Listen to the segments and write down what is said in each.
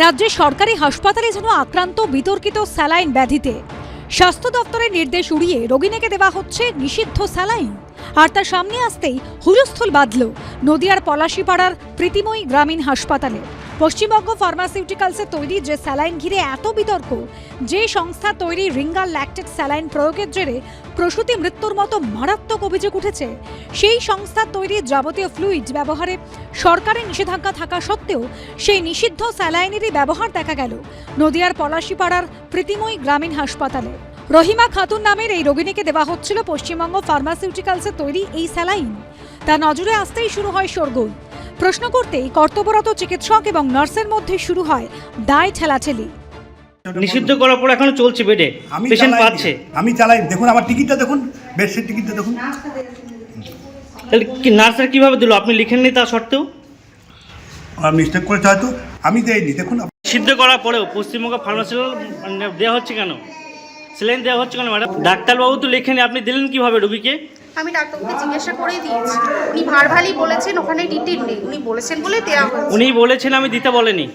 রাজ্যের সরকারি হাসপাতালে যেন আক্রান্ত বিতর্কিত স্যালাইন ব্যাধিতে। স্বাস্থ্য দপ্তরের নির্দেশ উড়িয়ে রোগিণীকে দেওয়া হচ্ছে নিষিদ্ধ স্যালাইন। আর তার সামনে আসতেই হুলস্থুল বাঁধল নদিয়ার পলাশীপাড়ার প্রীতিময়ী গ্রামীণ হাসপাতালে। পশ্চিমবঙ্গ ফার্মাসিউটিক্যালসে তৈরি যে স্যালাইন ঘিরে এত বিতর্ক, যে সংস্থা তৈরি রিঙ্গাল ল্যাকটেড স্যালাইন প্রয়োগের জেরে প্রসূতি মৃত্যুর মতো মারাত্মক অভিযোগ উঠেছে, সেই সংস্থার তৈরি যাবতীয় ফ্লুইড ব্যবহারে সরকারের নিষেধাজ্ঞা থাকা সত্ত্বেও সেই নিষিদ্ধ স্যালাইনেরই ব্যবহার দেখা গেল নদিয়ার পলাশীপাড়ার প্রীতিময়ী গ্রামীণ হাসপাতালে। রহিমা খাতুন নামের এই রোগিণীকে দেওয়া হচ্ছিল পশ্চিমবঙ্গ ফার্মাসিউটিক্যালসে তৈরি এই স্যালাইন। তা নজরে আসতেই শুরু হয় শোরগোল। প্রশ্ন করতেই কর্তব্যরত চিকিৎসক এবং নার্সের মধ্যে শুরু হয় দায় ঠেলাঠেলি। নিষিদ্ধ করার পর এখনো চলছে বেডে, পেশেন্ট পাচ্ছে। আমি চালাই, দেখুন আমার টিকিটটা দেখুন, বেডশিট টিকিটটা দেখুন। তাহলে কি নার্সরা কিভাবে দিল? আপনি লিখেননি তা সত্ত্বেও? আমার মিস্টেক করেছে হয়তো, আমি দেইনি। দেখুন নিষিদ্ধ করার পরেও পশ্চিমবঙ্গ ফার্মাসিউটিক্যাল দেওয়া হচ্ছে কেন? স্যালাইন দেওয়া হচ্ছে কেন ম্যাডাম? ডাক্তারবাবু তো লেখেনি, আপনি দিলেন কিভাবে রোগীকে? আমি ডাক্তারকে জিজ্ঞাসা করেই দিয়েছি, উনি ভারভালি বলেছেন, ওখানে ডিটেল নেই, উনি বলেছেন বলে দেওয়া হয়েছে। উনি বলেছেন, আমি দিতে বলেনি।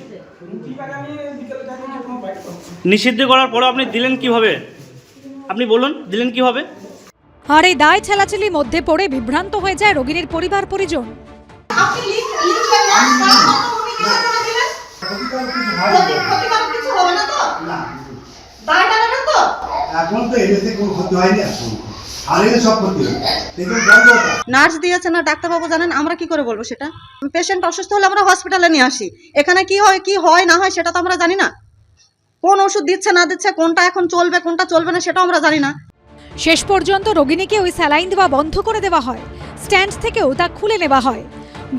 নিষিদ্ধ করার পরেও আপনি দিলেন কিভাবে? আপনি বলুন দিলেন কিভাবে? আর এই দায় ঠেলাঠেলির মধ্যে পড়ে বিভ্রান্ত হয়ে যায় রোগীর পরিবার পরিজন। নার্স দিয়েছে না ডাক্তারবাবু জানেন, আমরা কি করে বলবো সেটা? পেশেন্ট অসুস্থ হলে আমরা হসপিটালে নিয়ে আসি, এখানে কি হয় না হয় সেটা তো আমরা জানি না। কোন ওষুধ দিচ্ছে না দিচ্ছে, কোনটা এখন চলবে কোনটা চলবে না সেটাও আমরা জানি না। শেষ পর্যন্ত রোগিণীকে ওই স্যালাইন দেওয়া বন্ধ করে দেওয়া হয়, স্ট্যান্ড থেকেও তা খুলে নেওয়া হয়।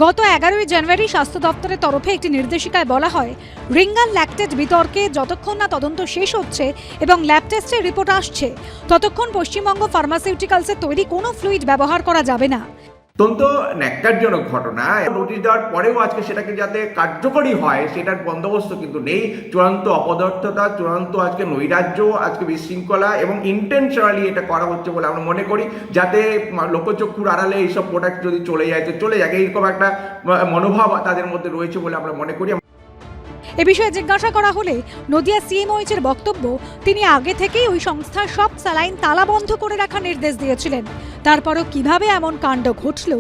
গত 11ই জানুয়ারি স্বাস্থ্য দপ্তরের তরফে একটি নির্দেশিকায় বলা হয়, রিঙ্গাল ল্যাকটেড বিতর্কে যতক্ষণ না তদন্ত শেষ হচ্ছে এবং ল্যাব টেস্টের রিপোর্ট আসছে, ততক্ষণ পশ্চিমবঙ্গ ফার্মাসিউটিক্যালসের তৈরি কোনো ফ্লুইড ব্যবহার করা যাবে না। অত্যন্ত ন্যাক্কারজনক ঘটনা। নোটিশ দেওয়ার পরেও আজকে সেটাকে যাতে কার্যকরী হয় সেটার বন্দোবস্ত কিন্তু নেই। চূড়ান্ত অপদার্থতা, চূড়ান্ত আজকে নৈরাজ্য, আজকে বিশৃঙ্খলা এবং ইন্টেনশনালি এটা করা হচ্ছে বলে আমরা মনে করি, যাতে লোকচক্ষুর আড়ালে এইসব প্রোডাক্ট যদি চলে যায় তো চলে যাক, এইরকম একটা মনোভাব তাদের মধ্যে রয়েছে বলে আমরা মনে করি। এ বিষয়ে জিজ্ঞাসা করা হলে নদিয়া সিএমওএইচের বক্তব্য, তিনি আগে থেকেই ওই সংস্থার সব স্যালাইন তালাবন্ধ করে রাখার নির্দেশ দিয়েছিলেন। তারপরও কিভাবে এমন কাণ্ড ঘটল,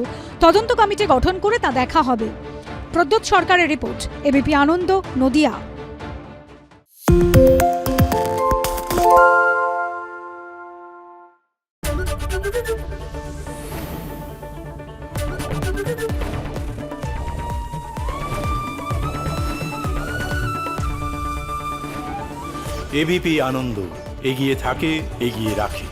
তদন্ত কমিটি গঠন করে তা দেখা হবে। প্রদ্যোৎ সরকারের রিপোর্ট, এবিপি আনন্দ, নদিয়া। এবিপি আনন্দ, এগিয়ে থাকে, এগিয়ে রাখে।